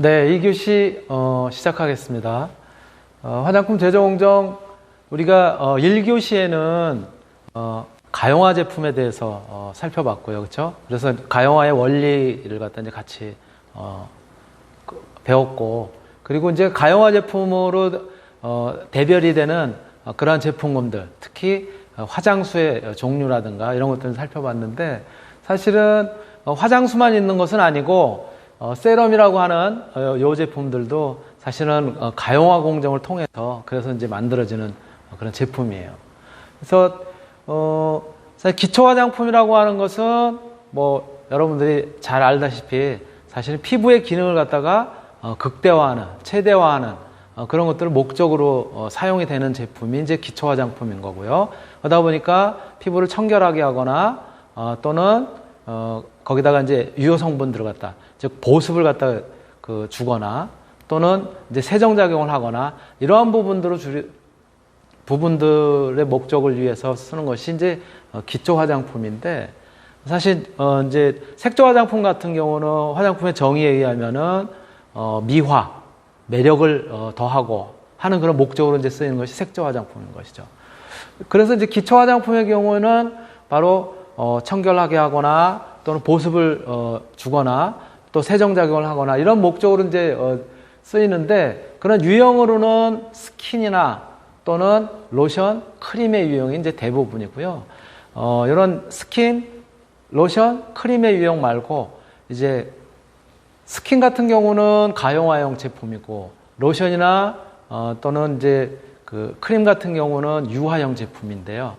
네, 2교시 시작하겠습니다. 화장품 제조 공정 우리가 1교시에는 가용화 제품에 대해서 살펴봤고요. 그렇죠? 그래서 가용화의 원리를 갖다 이제 같이 배웠고, 그리고 이제 가용화 제품으로 대별이 되는 그러한 제품군들, 특히 화장수의 종류라든가 이런 것들을 살펴봤는데, 사실은 화장수만 있는 것은 아니고 세럼이라고 하는 요 제품들도 사실은 가용화 공정을 통해서 그래서 이제 만들어지는 그런 제품이에요. 그래서 사실 기초 화장품이라고 하는 것은 뭐 여러분들이 잘 알다시피 사실은 피부의 기능을 갖다가 극대화하는, 최대화하는 그런 것들을 목적으로 사용이 되는 제품이 이제 기초 화장품인 거고요. 그러다 보니까 피부를 청결하게 하거나 또는 거기다가 이제 유효 성분들을 갖다, 즉 보습을 갖다 주거나 또는 이제 세정 작용을 하거나 이러한 부분들의 목적을 위해서 쓰는 것이 이제 기초 화장품인데, 사실 이제 색조 화장품 같은 경우는 화장품의 정의에 의하면은 미화, 매력을 더하고 하는 그런 목적으로 이제 쓰이는 것이 색조 화장품인 것이죠. 그래서 이제 기초 화장품의 경우는 바로 청결하게 하거나 또는 보습을 주거나 또 세정작용을 하거나 이런 목적으로 이제 쓰이는데, 그런 유형으로는 스킨이나 또는 로션, 크림의 유형이 이제 대부분이고요. 이런 스킨, 로션, 크림의 유형 말고 이제 스킨 같은 경우는 가용화용 제품이고, 로션이나 또는 이제 그 크림 같은 경우는 유화용 제품인데요.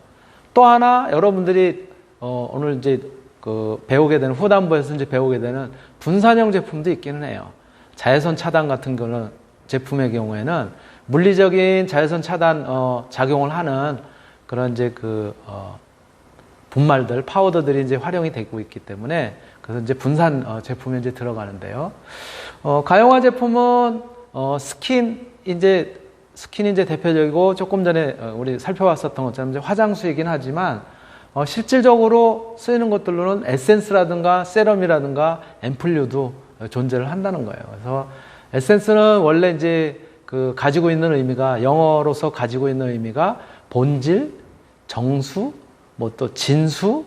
또 하나 여러분들이 오늘 이제 배우게 되는, 후반부에서 이제 배우게 되는 분산형 제품도 있기는 해요. 자외선 차단 같은 거는 제품의 경우에는 물리적인 자외선 차단 작용을 하는 그런 이제 분말들, 파우더들이 이제 활용이 되고 있기 때문에 그래서 이제 분산 제품에 이제 들어가는데요. 가용화 제품은 스킨이 이제 대표적이고, 조금 전에 우리 살펴봤었던 것처럼 이제 화장수이긴 하지만 실질적으로 쓰이는 것들로는 에센스라든가 세럼이라든가 앰플류도 존재를 한다는 거예요. 그래서 에센스는 원래 이제 가지고 있는 의미가, 영어로서 가지고 있는 의미가 본질, 정수, 뭐 또 진수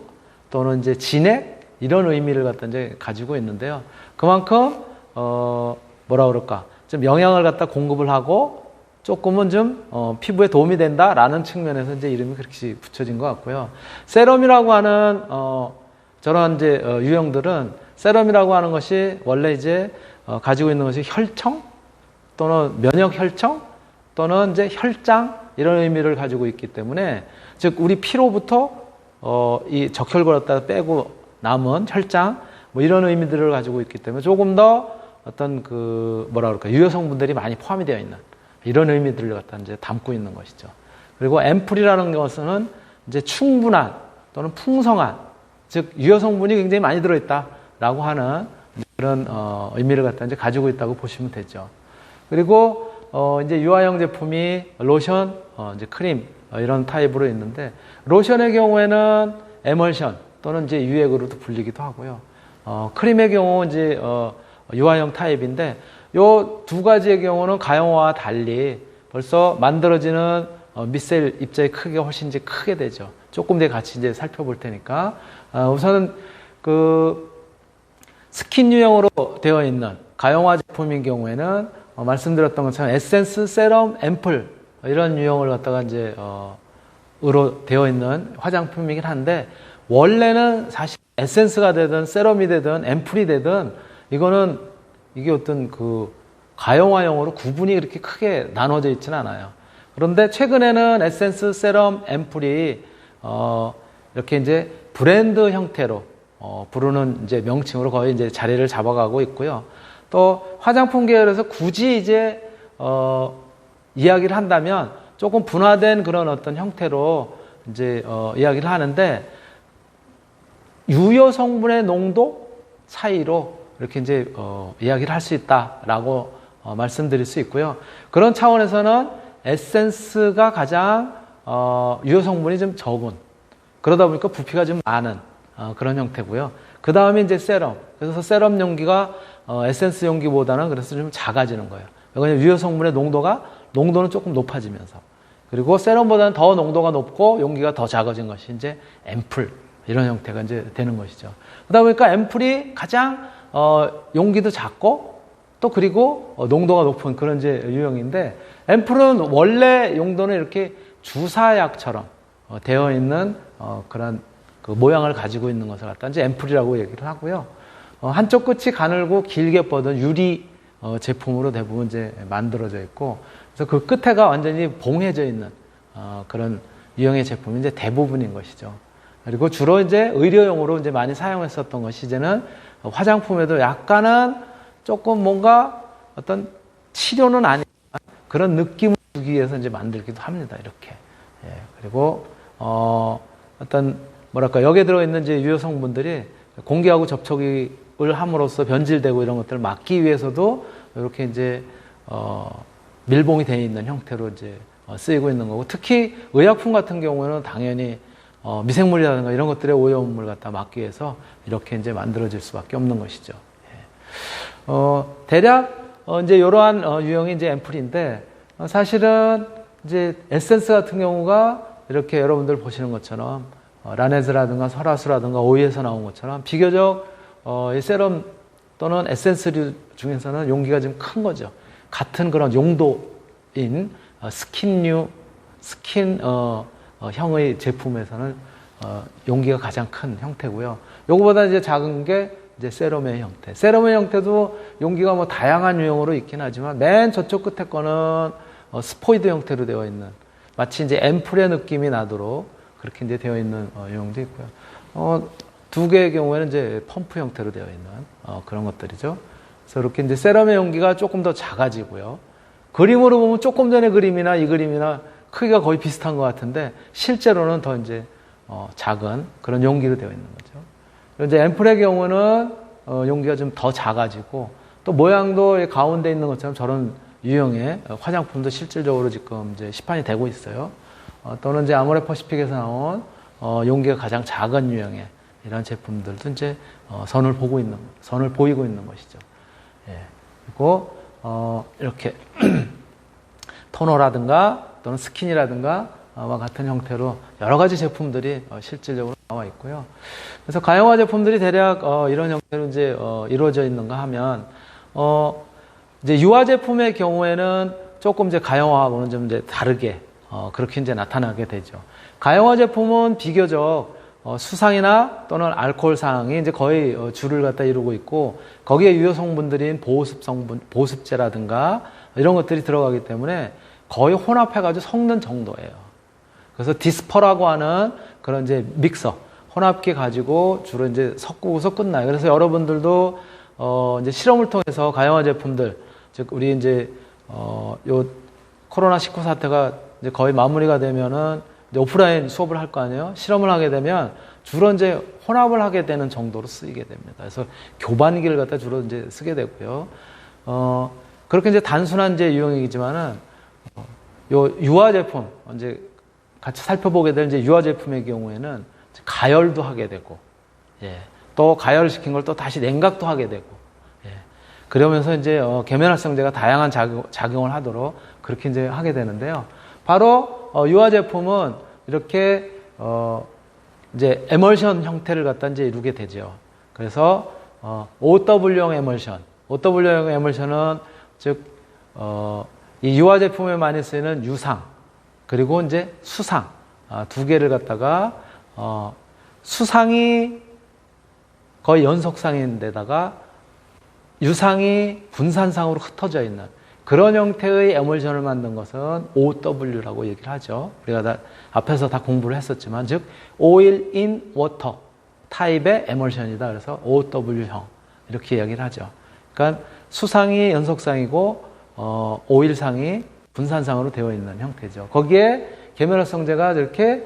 또는 이제 진액, 이런 의미를 갖다 이제 가지고 있는데요. 그만큼 뭐라 그럴까, 좀 영양을 갖다 공급을 하고 조금은 좀 피부에 도움이 된다라는 측면에서 이제 이름이 그렇게 붙여진 것 같고요. 세럼이라고 하는 저런 이제 유형들은, 세럼이라고 하는 것이 원래 이제 가지고 있는 것이 혈청 또는 면역 혈청 또는 이제 혈장, 이런 의미를 가지고 있기 때문에, 즉 우리 피로부터 이 적혈구를 갖다가 빼고 남은 혈장, 뭐 이런 의미들을 가지고 있기 때문에 조금 더 어떤 뭐라 그럴까, 유효 성분들이 많이 포함이 되어 있는 이런 의미들을 갖다 이제 담고 있는 것이죠. 그리고 앰플이라는 것은 이제 충분한 또는 풍성한, 즉 유효 성분이 굉장히 많이 들어있다라고 하는 그런 의미를 갖다 이제 가지고 있다고 보시면 되죠. 그리고 이제 유화용 제품이 로션, 이제 크림 이런 타입으로 있는데, 로션의 경우에는 에멀션 또는 이제 유액으로도 불리기도 하고요. 크림의 경우 이제 유화용 타입인데, 요 두 가지의 경우는 가용화와 달리 벌써 만들어지는 미셀 입자의 크기가 훨씬 이제 크게 되죠. 조금 더 같이 이제 살펴볼 테니까, 우선은 스킨 유형으로 되어 있는 가용화 제품인 경우에는 말씀드렸던 것처럼 에센스, 세럼, 앰플 이런 유형을 갖다가 이제 으로 되어 있는 화장품이긴 한데, 원래는 사실 에센스가 되든 세럼이 되든 앰플이 되든 이게 어떤 가용화용으로 구분이 그렇게 크게 나눠져 있지는 않아요. 그런데 최근에는 에센스, 세럼, 앰플이 이렇게 이제 브랜드 형태로 부르는 이제 명칭으로 거의 이제 자리를 잡아가고 있고요. 또 화장품 계열에서 굳이 이제 이야기를 한다면 조금 분화된 그런 어떤 형태로 이제 이야기를 하는데, 유효 성분의 농도 차이로 이렇게 이제 이야기를 할 수 있다라고 말씀드릴 수 있고요. 그런 차원에서는 에센스가 가장 유효 성분이 좀 적은, 그러다 보니까 부피가 좀 많은 그런 형태고요. 그 다음에 이제 세럼. 그래서 세럼 용기가 에센스 용기보다는 그래서 좀 작아지는 거예요. 왜냐하면 유효 성분의 농도는 조금 높아지면서. 그리고 세럼보다는 더 농도가 높고 용기가 더 작아진 것이 이제 앰플. 이런 형태가 이제 되는 것이죠. 그러다 보니까 앰플이 가장, 용기도 작고 또 그리고 농도가 높은 그런 이제 유형인데 앰플은 원래 용도는 이렇게 주사약처럼 되어 있는 그런 그 모양을 가지고 있는 것을 갖다 이제 앰플이라고 얘기를 하고요. 한쪽 끝이 가늘고 길게 뻗은 유리 제품으로 대부분 이제 만들어져 있고, 그래서 그 끝에가 완전히 봉해져 있는 그런 유형의 제품이 이제 대부분인 것이죠. 그리고 주로 이제 의료용으로 이제 많이 사용했었던 것이 이제는 화장품에도 약간은 조금 뭔가 어떤 치료는 아니지만 그런 느낌을 주기 위해서 이제 만들기도 합니다. 이렇게. 예, 그리고 어떤 뭐랄까 여기에 들어있는 이제 유효 성분들이 공기하고 접촉을 함으로써 변질되고 이런 것들을 막기 위해서도 이렇게 이제 밀봉이 되어 있는 형태로 이제 쓰이고 있는 거고, 특히 의약품 같은 경우에는 당연히 미생물이라든가 이런 것들의 오염을 갖다 막기 위해서 이렇게 이제 만들어질 수밖에 없는 것이죠. 예. 대략 이제 이러한 유형이 이제 앰플인데, 사실은 이제 에센스 같은 경우가 이렇게 여러분들 보시는 것처럼 라네즈라든가 설화수라든가 오이에서 나온 것처럼 비교적 이 세럼 또는 에센스류 중에서는 용기가 좀 큰 거죠. 같은 그런 용도인 스킨 형의 제품에서는 용기가 가장 큰 형태고요. 요거보다 이제 작은 게 이제 세럼의 형태. 세럼의 형태도 용기가 뭐 다양한 유형으로 있긴 하지만 맨 저쪽 끝에 거는 스포이드 형태로 되어 있는, 마치 이제 앰플의 느낌이 나도록 그렇게 이제 되어 있는 유형도 있고요. 두 개의 경우에는 이제 펌프 형태로 되어 있는 그런 것들이죠. 그래서 이렇게 이제 세럼의 용기가 조금 더 작아지고요. 그림으로 보면 조금 전의 그림이나 이 그림이나 크기가 거의 비슷한 것 같은데 실제로는 더 이제 작은 그런 용기로 되어 있는 거죠. 그리고 이제 앰플의 경우는 용기가 좀 더 작아지고 또 모양도 가운데 있는 것처럼 저런 유형의 화장품도 실질적으로 지금 이제 시판이 되고 있어요. 또는 이제 아모레퍼시픽에서 나온 용기가 가장 작은 유형의 이런 제품들도 이제 선을 보이고 있는 것이죠. 예. 그리고 이렇게 토너라든가 또는 스킨이라든가 와 같은 형태로 여러 가지 제품들이 실질적으로 나와 있고요. 그래서 가용화 제품들이 대략 이런 형태로 이제 이루어져 있는가 하면 이제 유화 제품의 경우에는 조금 이제 가용화하고는 좀 이제 다르게 그렇게 이제 나타나게 되죠. 가용화 제품은 비교적 수상이나 또는 알코올 상이 이제 거의 주를 갖다 이루고 있고, 거기에 유효 성분들인 보습제라든가 이런 것들이 들어가기 때문에 거의 혼합해가지고 섞는 정도예요. 그래서 디스퍼라고 하는 그런 이제 믹서, 혼합기 가지고 주로 이제 섞고서 끝나요. 그래서 여러분들도 이제 실험을 통해서 가용화 제품들, 즉 우리 이제 요 코로나19 사태가 이제 거의 마무리가 되면은 이제 오프라인 수업을 할 거 아니에요. 실험을 하게 되면 주로 이제 혼합을 하게 되는 정도로 쓰이게 됩니다. 그래서 교반기를 갖다 주로 이제 쓰게 되고요. 그렇게 이제 단순한 이제 유형이지만은 요 유화 제품 이제 같이 살펴보게 될 이제 유화 제품의 경우에는 가열도 하게 되고, 예, 또 가열시킨 걸 또 다시 냉각도 하게 되고, 예, 그러면서 이제 계면활성제가 다양한 작용을 하도록 그렇게 이제 하게 되는데요. 바로 유화 제품은 이렇게 이제 에멀션 형태를 갖다 이제 이루게 되죠. 그래서 OW형 에멀션, OW형 에멀션은 즉 이 유화 제품에 많이 쓰이는 유상 그리고 이제 수상 두 개를 갖다가 수상이 거의 연속상인데다가 유상이 분산상으로 흩어져 있는 그런 형태의 에멀션을 만든 것은 OW라고 얘기를 하죠. 우리가 앞에서 다 공부를 했었지만, 즉 오일 인 워터 타입의 에멀션이다. 그래서 OW형 이렇게 이야기를 하죠. 그러니까 수상이 연속상이고 오일상이 분산상으로 되어 있는 형태죠. 거기에 계면활성제가 이렇게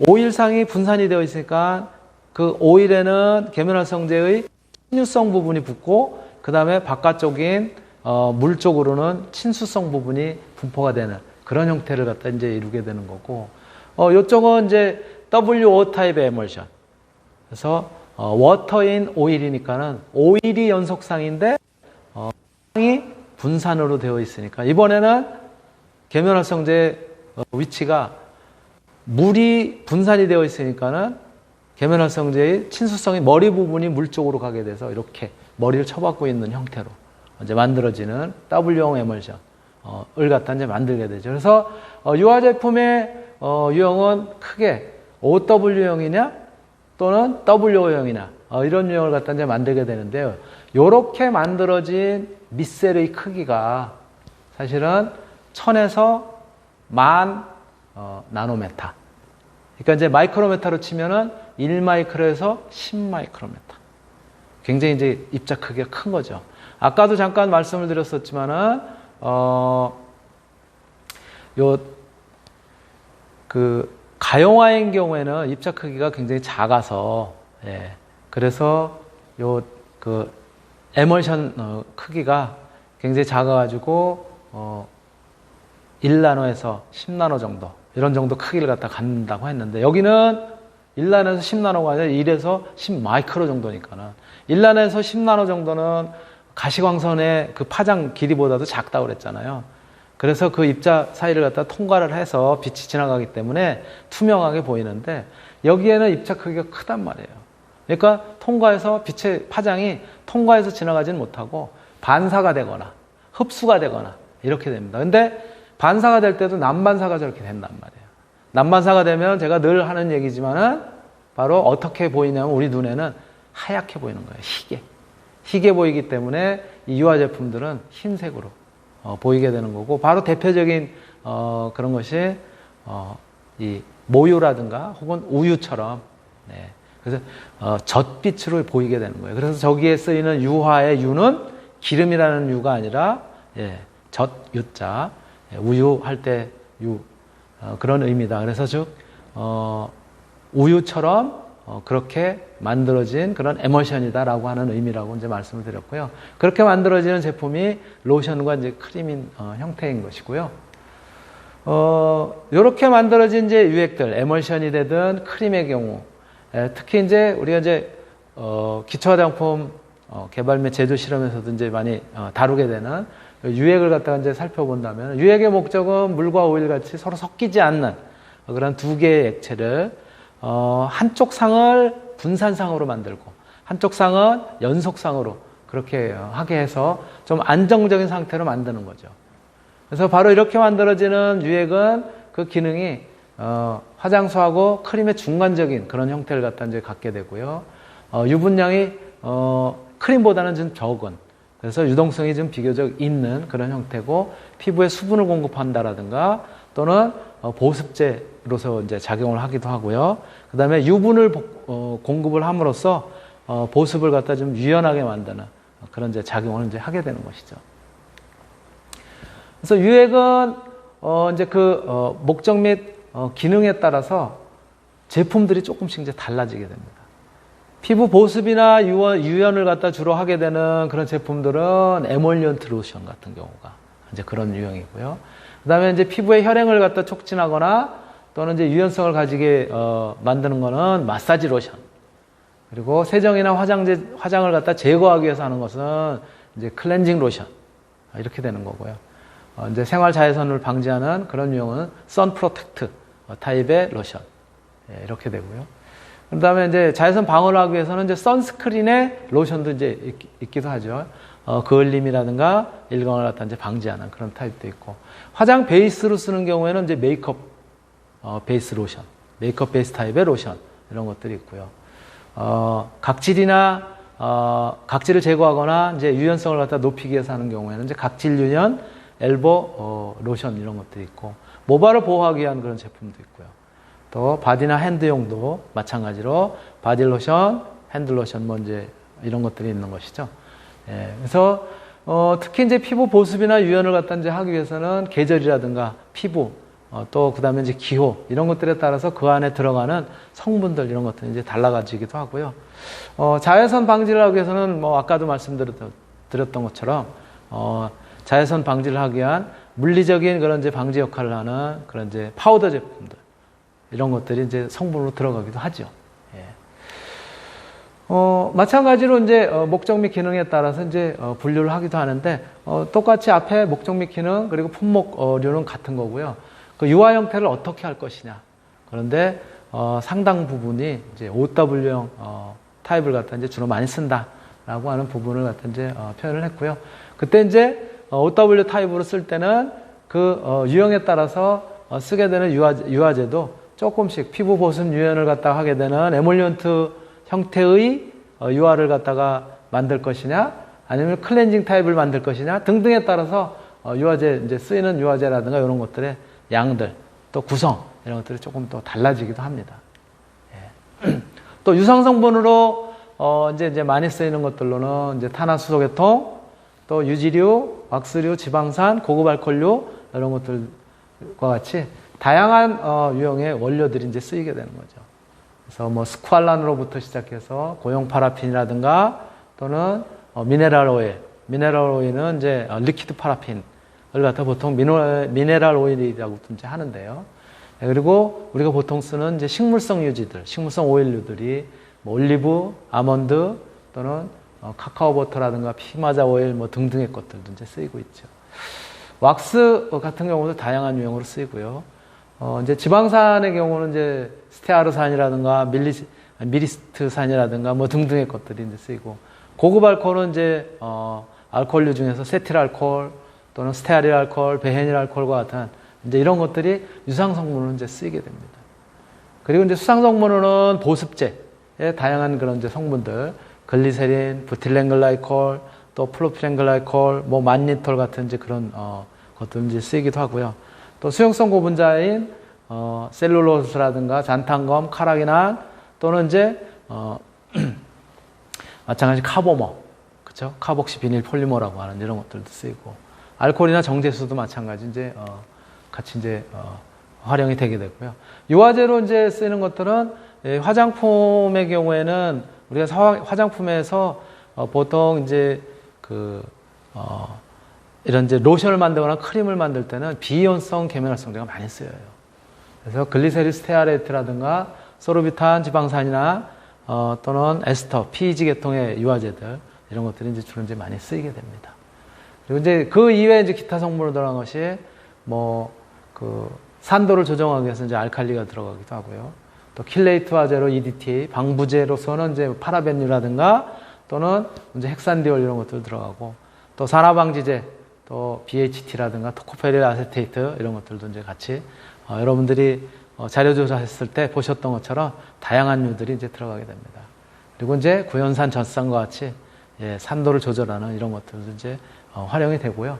오일상이 분산이 되어 있으니까 그 오일에는 계면활성제의 친유성 부분이 붙고 그 다음에 바깥쪽인 물 쪽으로는 친수성 부분이 분포가 되는 그런 형태를 갖다 이제 이루게 되는 거고, 이쪽은 이제 WO 타입의 에멀션. 그래서 워터인 오일이니까는 오일이 연속상인데 상이 분산으로 되어 있으니까 이번에는 계면활성제의 위치가 물이 분산이 되어 있으니까는 계면활성제의 친수성이 머리 부분이 물 쪽으로 가게 돼서 이렇게 머리를 쳐박고 있는 형태로 이제 만들어지는 W형 에멀션을 갖다 이제 만들게 되죠. 그래서 유화 제품의 유형은 크게 OW형이냐 또는 WO형이냐 이런 유형을 갖다 이제 만들게 되는데요. 이렇게 만들어진 미셀의 크기가 사실은 1000에서 10,000 나노메타. 그러니까 이제 마이크로메타로 치면은 1마이크로에서 10마이크로메타. 굉장히 이제 입자 크기가 큰 거죠. 아까도 잠깐 말씀을 드렸었지만은 가용화인 경우에는 입자 크기가 굉장히 작아서 그래서 에멀션 크기가 굉장히 작아가지고 1나노에서 10나노 정도 이런 정도 크기를 갖다 갖는다고 했는데 여기는 1나노에서 10나노가 아니라 1에서 10마이크로 정도니까는 1나노에서 10나노 정도는 가시광선의 그 파장 길이보다도 작다고 그랬잖아요. 그래서 그 입자 사이를 갖다 통과를 해서 빛이 지나가기 때문에 투명하게 보이는데 여기에는 입자 크기가 크단 말이에요. 그러니까 통과해서 빛의 파장이 통과해서 지나가지는 못하고 반사가 되거나 흡수가 되거나 이렇게 됩니다. 근데 반사가 될 때도 난반사가 저렇게 된단 말이에요. 난반사가 되면 제가 늘 하는 얘기지만은 바로 어떻게 보이냐면 우리 눈에는 하얗게 보이는 거예요. 희게 보이기 때문에 이 유화 제품들은 흰색으로 보이게 되는 거고 바로 대표적인 그런 것이 이 모유라든가 혹은 우유처럼 그래서 젖빛으로 보이게 되는 거예요. 그래서 저기에 쓰이는 유화의 유는 기름이라는 유가 아니라 젖 유자 우유 할 때 유 그런 의미다. 그래서 즉 우유처럼 그렇게 만들어진 그런 에멀션이다라고 하는 의미라고 이제 말씀을 드렸고요. 그렇게 만들어지는 제품이 로션과 이제 크림인 형태인 것이고요. 이렇게 만들어진 이제 유액들, 에멀션이 되든 크림의 경우, 특히 이제 우리가 이제 기초 화장품 개발 및 제조 실험에서도 이제 많이 다루게 되는 유액을 갖다가 이제 살펴본다면 유액의 목적은 물과 오일 같이 서로 섞이지 않는 그런 두 개의 액체를 한쪽 상을 분산상으로 만들고 한쪽 상은 연속상으로 그렇게 하게 해서 좀 안정적인 상태로 만드는 거죠. 그래서 바로 이렇게 만들어지는 유액은 그 기능이 화장수하고 크림의 중간적인 그런 형태를 갖다 이제 갖게 되고요. 유분량이 크림보다는 좀 적은 그래서 유동성이 좀 비교적 있는 그런 형태고 피부에 수분을 공급한다라든가 또는 보습제로서 이제 작용을 하기도 하고요. 그 다음에 유분을 공급을 함으로써 보습을 갖다 좀 유연하게 만드는 그런 이제 작용을 이제 하게 되는 것이죠. 그래서 유액은 이제 그 목적 및 기능에 따라서 제품들이 조금씩 이제 달라지게 됩니다. 피부 보습이나 유연을 갖다 주로 하게 되는 그런 제품들은 에몰리언트 로션 같은 경우가 이제 그런 유형이고요. 그 다음에 이제 피부의 혈행을 갖다 촉진하거나 또는 이제 유연성을 가지게 만드는 거는 마사지 로션. 그리고 세정이나 화장을 갖다 제거하기 위해서 하는 것은 이제 클렌징 로션. 이렇게 되는 거고요. 이제 생활 자외선을 방지하는 그런 유형은 선 프로텍트 타입의 로션. 이렇게 되고요. 그 다음에 이제 자외선 방어를 하기 위해서는 이제 선스크린의 로션도 이제 있기도 하죠. 그을림이라든가 일광을 갖다 이제 방지하는 그런 타입도 있고. 화장 베이스로 쓰는 경우에는 이제 메이크업 베이스 로션, 메이크업 베이스 타입의 로션, 이런 것들이 있고요. 각질이나, 각질을 제거하거나 이제 유연성을 갖다 높이기 위해서 하는 경우에는 이제 각질 유연, 엘보 로션 이런 것들이 있고, 모발을 보호하기 위한 그런 제품도 있고요. 또 바디나 핸드용도 마찬가지로 바디 로션, 핸드 로션 뭐 이제 이런 것들이 있는 것이죠. 그래서 특히 이제 피부 보습이나 유연을 갖다 이제 하기 위해서는 계절이라든가 피부 또 그다음에 이제 기호 이런 것들에 따라서 그 안에 들어가는 성분들 이런 것들이 이제 달라가지기도 하고요. 자외선 방지를 하기 위해서는 뭐 아까도 말씀드렸던 것처럼 자외선 방지를 하기 위한 물리적인 그런 이제 방지 역할을 하는 그런 이제 파우더 제품들 이런 것들이 이제 성분으로 들어가기도 하죠. 예. 마찬가지로 이제 목적 및 기능에 따라서 이제 분류를 하기도 하는데 똑같이 앞에 목적 및 기능 그리고 품목류는 같은 거고요. 그 유아 형태를 어떻게 할 것이냐. 그런데 상당 부분이 이제 OW형 타입을 갖다 이제 주로 많이 쓴다라고 하는 부분을 갖다 이제 표현을 했고요. 그때 이제 OW 타입으로 쓸 때는 그 유형에 따라서 쓰게 되는 유화제도 조금씩 피부 보습 유연을 갖다가 하게 되는 에몰리언트 형태의 유화를 갖다가 만들 것이냐, 아니면 클렌징 타입을 만들 것이냐 등등에 따라서 유화제 이제 쓰이는 유화제라든가 이런 것들의 양들 또 구성 이런 것들이 조금 또 달라지기도 합니다. 예. 또 유성 성분으로 이제 많이 쓰이는 것들로는 이제 탄화수소계통, 또 유지류, 왁스류, 지방산, 고급 알코올류 이런 것들과 같이 다양한 유형의 원료들이 이제 쓰이게 되는 거죠. 그래서 뭐 스쿠알란으로부터 시작해서 고용 파라핀이라든가 또는 미네랄 오일, 미네랄 오일은 이제 리퀴드 파라핀을 갖다 보통 미네랄 오일이라고 이제 하는데요. 그리고 우리가 보통 쓰는 이제 식물성 유지들, 식물성 오일류들이 뭐 올리브, 아몬드 또는 카카오 버터라든가 피마자 오일 뭐 등등의 것들도 이제 쓰이고 있죠. 왁스 같은 경우도 다양한 유형으로 쓰이고요. 이제 지방산의 경우는 이제 스테아르산이라든가 미리스트산이라든가 뭐 등등의 것들이 이제 쓰이고, 고급 알코올은 이제 알코올류 중에서 세틸 알코올 또는 스테아릴 알코올, 베헤닐 알코올과 같은 이제 이런 것들이 유상 성분으로 이제 쓰이게 됩니다. 그리고 이제 수상 성분으로는 보습제의 다양한 그런 이제 성분들, 글리세린, 부틸렌글라이콜, 또 플로필렌글라이콜, 뭐 만니톨 같은 이제 그런 것들 이제 쓰이기도 하고요. 또 수용성 고분자인 셀룰로스라든가 잔탄검, 카라기난 또는 이제 마찬가지 카보머, 그렇죠? 카복시 비닐 폴리머라고 하는 이런 것들도 쓰이고, 알코올이나 정제수도 마찬가지 이제 같이 이제 활용이 되게 되고요. 유화제로 이제 쓰이는 것들은 화장품의 경우에는 우리가 화장품에서 보통 이제 이런 이제 로션을 만들거나 크림을 만들 때는 비이온성 계면활성제가 많이 쓰여요. 그래서 글리세릴 스테아레이트라든가 소르비탄 지방산이나 또는 에스터, PEG 계통의 유화제들 이런 것들이 이제 주로 이제 많이 쓰이게 됩니다. 그리고 이제 그 이외에 이제 기타 성분으로 들어간 것이 뭐 산도를 조정하기 위해서 이제 알칼리가 들어가기도 하고요. 또 킬레이트 화제로 EDTA, 방부제로서는 이제 파라벤유라든가 또는 이제 헥산디올 이런 것들 들어가고, 또 산화방지제, 또 BHT라든가 토코페릴 아세테이트 이런 것들도 이제 같이 여러분들이 자료 조사했을 때 보셨던 것처럼 다양한 류들이 이제 들어가게 됩니다. 그리고 이제 구연산 젖산과 같이 산도를 조절하는 이런 것들도 이제 활용이 되고요.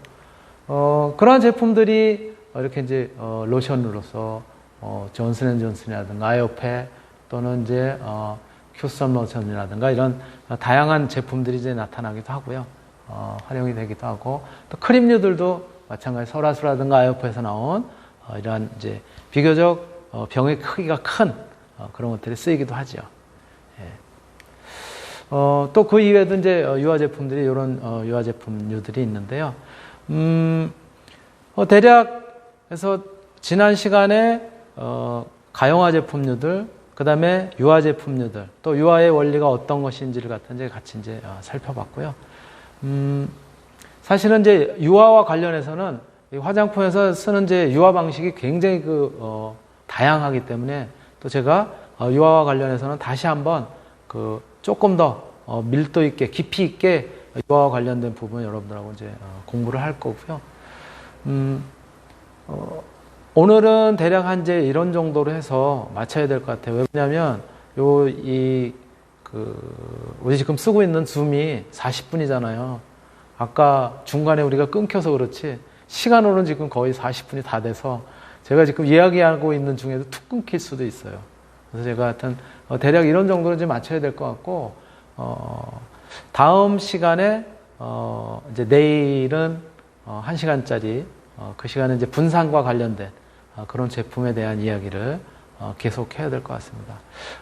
그러한 제품들이 이렇게 이제 로션으로서 존슨앤존슨이라든가 아이오페 또는 이제 큐썸 로션이라든가 이런 다양한 제품들이 이제 나타나기도 하고요. 활용이 되기도 하고, 또 크림류들도 마찬가지 설화수라든가 아이오페에서 나온 이러한 이제 비교적 병의 크기가 큰 그런 것들이 쓰이기도 하죠. 또 그 이외에도 이제 유화 제품들이 이런 유화 제품류들이 있는데요. 대략 그래서 지난 시간에 가용화 제품류들, 그 다음에 유화 제품류들, 또 유화의 원리가 어떤 것인지를 갖다 이제 같이 이제 살펴봤고요. 사실은 이제 유화와 관련해서는 화장품에서 쓰는 이제 유화 방식이 굉장히 다양하기 때문에 또 제가 유화와 관련해서는 다시 한번 조금 더 밀도 있게 깊이 있게 유화와 관련된 부분 여러분들하고 이제 공부를 할 거고요. 오늘은 대략 한 이제 이런 정도로 해서 마쳐야 될 것 같아요. 왜냐하면 우리 지금 쓰고 있는 줌이 40분이잖아요. 아까 중간에 우리가 끊겨서 그렇지 시간으로는 지금 거의 40분이 다 돼서 제가 지금 이야기하고 있는 중에도 툭 끊길 수도 있어요. 그래서 제가 하여튼 대략 이런 정도로 이제 맞춰야 될 것 같고, 다음 시간에 이제 내일은 1시간짜리 그 시간에 이제 분산과 관련된 그런 제품에 대한 이야기를 계속 해야 될 것 같습니다.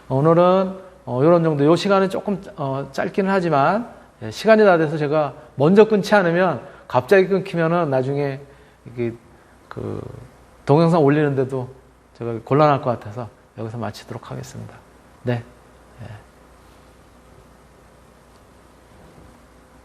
오늘은 이런 정도, 이 시간은 조금 짧기는 하지만 시간이 다 돼서 제가 먼저 끊지 않으면 갑자기 끊기면은 나중에 이게 동영상 올리는데도 제가 곤란할 것 같아서 여기서 마치도록 하겠습니다. 네.